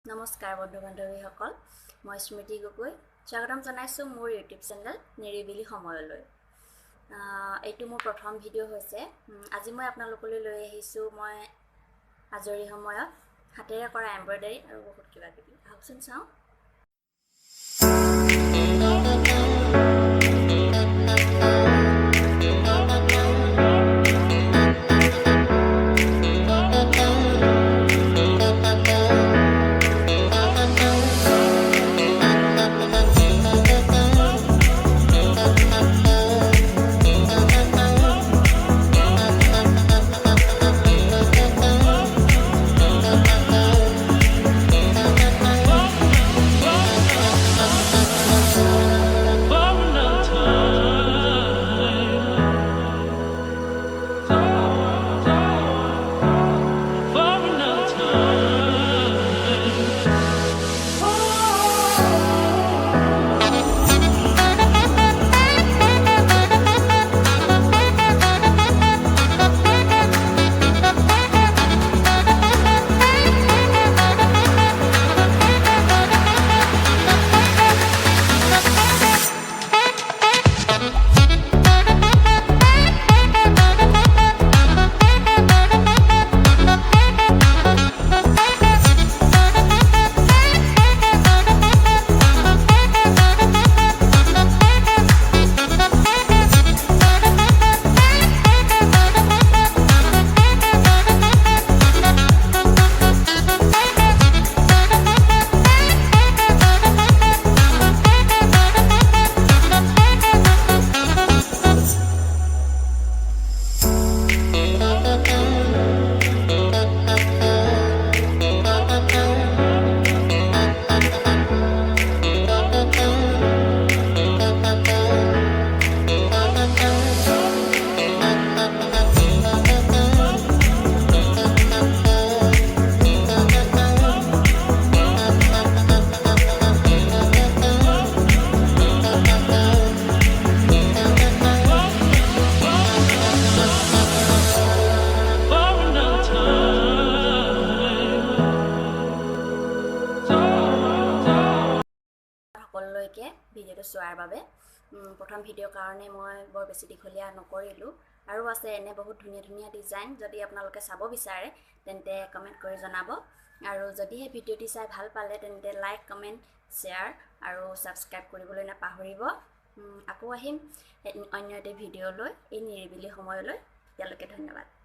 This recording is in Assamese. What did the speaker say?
নমস্কাৰ বন্ধু বান্ধৱীসকল মই স্মৃতি গগৈ স্বাগতম জনাইছো মোৰ ইউটিউব চেনেল নিৰিবিলি সময়লৈ এইটো মোৰ প্ৰথম ভিডিঅ' হৈছে আজি মই আপোনালোকলৈ লৈ আহিছো মই আজৰি সময়ত হাতেৰে কৰা এমব্ৰয়ডাৰী আৰু বহুত কিবা কিবি আহকচোন চাওঁ সকলোলৈকে ভিডিঅ'টো চোৱাৰ বাবে প্ৰথম ভিডিঅ'ৰ কাৰণে মই বৰ বেছি দীঘলীয়া নকৰিলোঁ আৰু আছে এনে বহুত ধুনীয়া ধুনীয়া ডিজাইন যদি আপোনালোকে চাব বিচাৰে তেন্তে কমেণ্ট কৰি জনাব আৰু যদি এই ভিডিঅ'টি চাই ভাল পালে তেন্তে লাইক কমেণ্ট শ্বেয়াৰ আৰু ছাবস্ক্ৰাইব কৰিবলৈ নাপাহৰিব আকৌ আহিম অন্য এটা ভিডিঅ'লৈ এই নিৰিবিলি সময়লৈ তেতিয়ালৈকে ধন্যবাদ